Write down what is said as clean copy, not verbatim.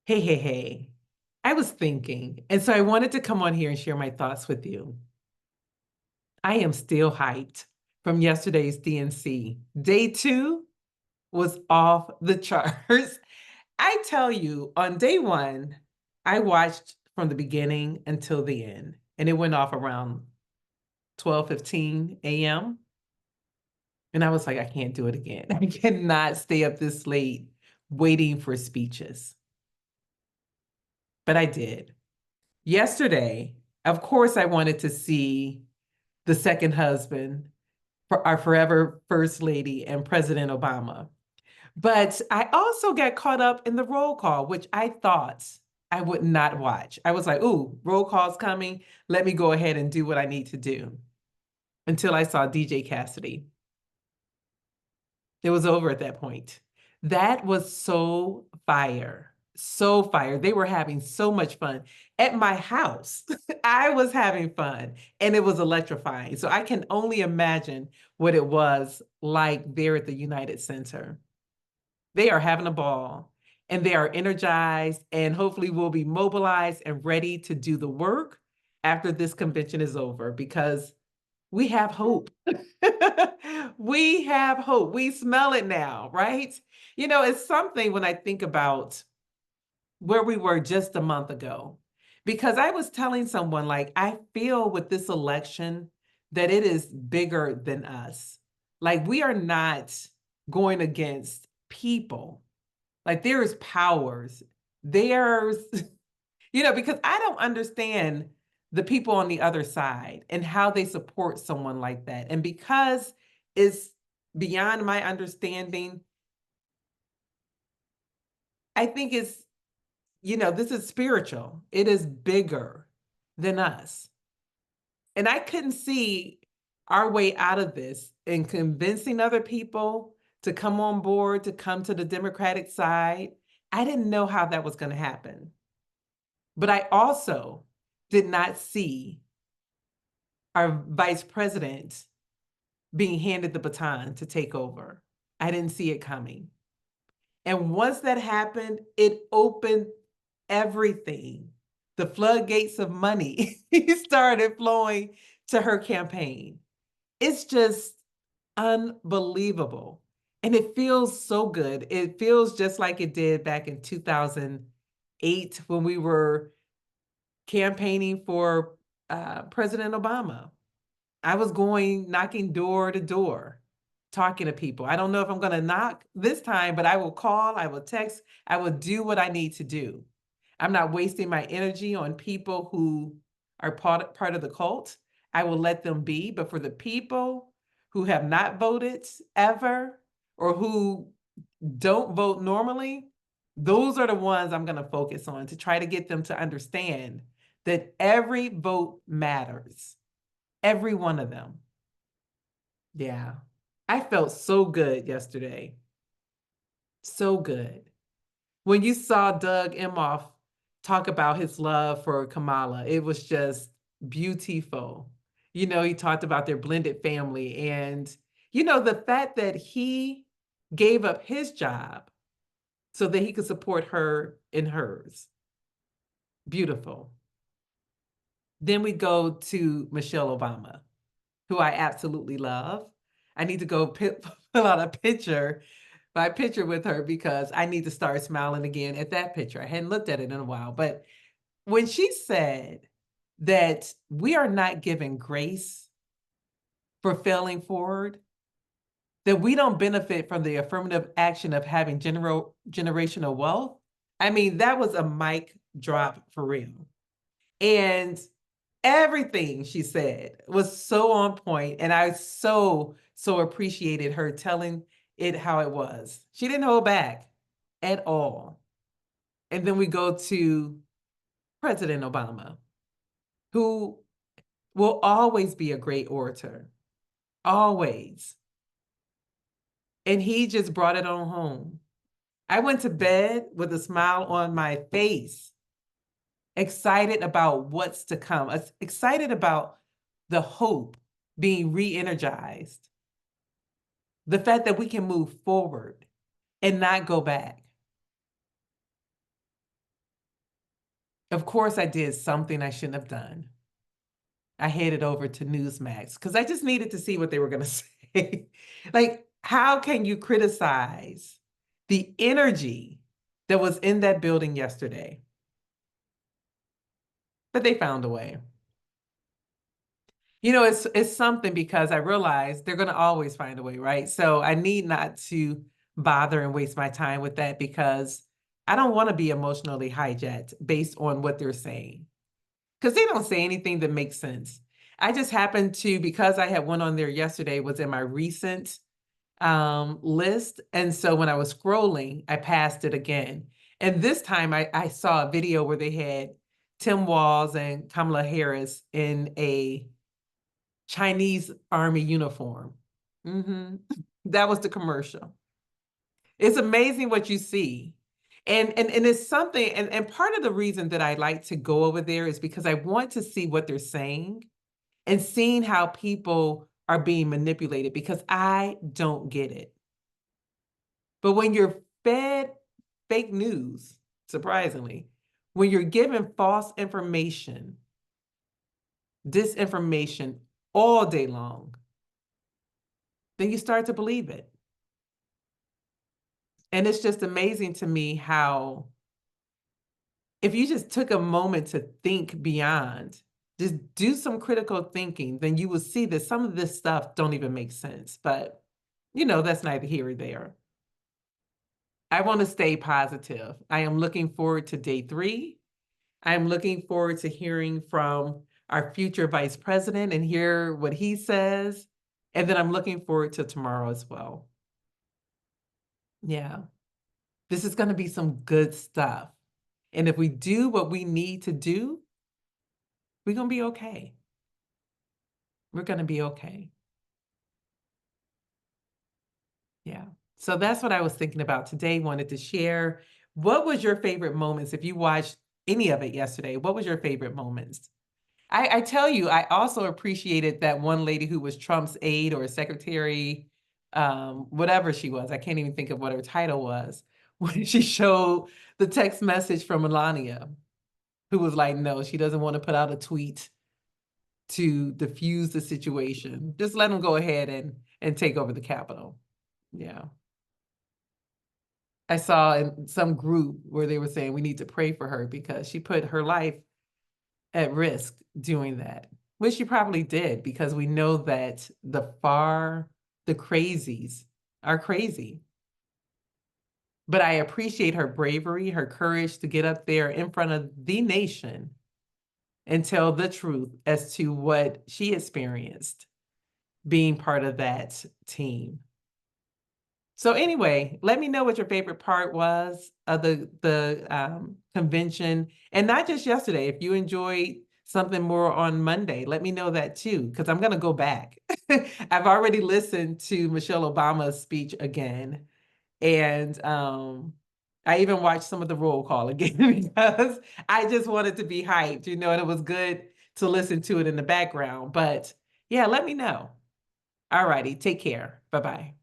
Hey. I was thinking, and so I wanted to come on here and share my thoughts with you. I am still hyped from yesterday's DNC. Day two was off the charts. I tell you, on day one, I watched from the beginning until the end, and it went off around 12:15 a.m. And I was like, I can't do it again. I cannot stay up this late waiting for speeches. But I did. Yesterday, of course, I wanted to see the second husband for our forever First Lady and President Obama. But I also got caught up in the roll call, which I thought I would not watch. I was like, ooh, roll call's coming. Let me go ahead and do what I need to do until I saw DJ Cassidy. It was over at that point. That was so fire. So fire. They were having so much fun at my house. I was having fun and it was electrifying. So I can only imagine what it was like there at the United Center. They are having a ball and they are energized and hopefully will be mobilized and ready to do the work after this convention is over because we have hope. We have hope. We smell it now, right? You know, it's something when I think about where we were just a month ago, because I was telling someone, like, I feel with this election that it is bigger than us. Like, we are not going against people. Like, there is powers. There's because I don't understand the people on the other side and how they support someone like that. And because it's beyond my understanding, I think this is spiritual. It is bigger than us. And I couldn't see our way out of this in convincing other people to come on board, to come to the Democratic side. I didn't know how that was going to happen. But I also did not see our vice president being handed the baton to take over. I didn't see it coming. And once that happened, it opened everything. The floodgates of money started flowing to her campaign. It's just unbelievable. And it feels so good. It feels just like it did back in 2008 when we were campaigning for President Obama. I was going knocking door to door, talking to people. I don't know if I'm going to knock this time, but I will call, I will text, I will do what I need to do. I'm not wasting my energy on people who are part of the cult. I will let them be. But for the people who have not voted ever or who don't vote normally, those are the ones I'm going to focus on to try to get them to understand that every vote matters. Every one of them. Yeah. I felt so good yesterday. So good. When you saw Doug Emhoff talk about his love for Kamala, it was just beautiful. He talked about their blended family and, the fact that he gave up his job so that he could support her in hers. Beautiful. Then we go to Michelle Obama, who I absolutely love. I need to go fill out my picture with her because I need to start smiling again at that picture. I hadn't looked at it in a while. But when she said that we are not given grace for failing forward, that we don't benefit from the affirmative action of having generational wealth, I mean, that was a mic drop for real. And everything she said was so on point, and I so appreciated her telling it how it was. She didn't hold back at all. And then we go to President Obama, who will always be a great orator, always. And he just brought it on home. I went to bed with a smile on my face, excited about what's to come, excited about the hope being re-energized, the fact that we can move forward and not go back. Of course, I did something I shouldn't have done. I headed over to Newsmax because I just needed to see what they were gonna say. Like, how can you criticize the energy that was in that building yesterday? But they found a way. You know, it's something because I realized they're gonna always find a way, right? So I need not to bother and waste my time with that because I don't wanna be emotionally hijacked based on what they're saying. Because they don't say anything that makes sense. I just happened to because I had one on there yesterday was in my recent, list, and so when I was scrolling, I passed it again, and this time I saw a video where they had Tim Walz and Kamala Harris in a Chinese army uniform. Mhm. That was the commercial. It's amazing what you see. And it's something and part of the reason that I like to go over there is because I want to see what they're saying and seeing how people are being manipulated because I don't get it. But when you're fed fake news, surprisingly, when you're given false information, disinformation all day long, then you start to believe it. And it's just amazing to me how if you just took a moment to think beyond, just do some critical thinking, then you will see that some of this stuff don't even make sense. But, that's neither here or there. I want to stay positive. I am looking forward to day 3. I'm looking forward to hearing from our future vice president and hear what he says. And then I'm looking forward to tomorrow as well. Yeah, this is going to be some good stuff. And if we do what we need to do, we're going to be okay. We're going to be okay. Yeah. So that's what I was thinking about today. Wanted to share. What was your favorite moments? If you watched any of it yesterday, what was your favorite moments? I tell you, I also appreciated that one lady who was Trump's aide or secretary, whatever she was. I can't even think of what her title was. When she showed the text message from Melania, who was like, no, she doesn't want to put out a tweet to diffuse the situation. Just let them go ahead and take over the Capitol. Yeah. I saw in some group where they were saying we need to pray for her because she put her life at risk doing that, which she probably did because we know that the crazies are crazy. But I appreciate her bravery, her courage to get up there in front of the nation and tell the truth as to what she experienced being part of that team. So anyway, let me know what your favorite part was of the convention, and not just yesterday. If you enjoyed something more on Monday, let me know that too, because I'm gonna go back. I've already listened to Michelle Obama's speech again, and I even watched some of the roll call again because I just wanted to be hyped, and it was good to listen to it in the background. But yeah, let me know. All righty, take care. Bye bye.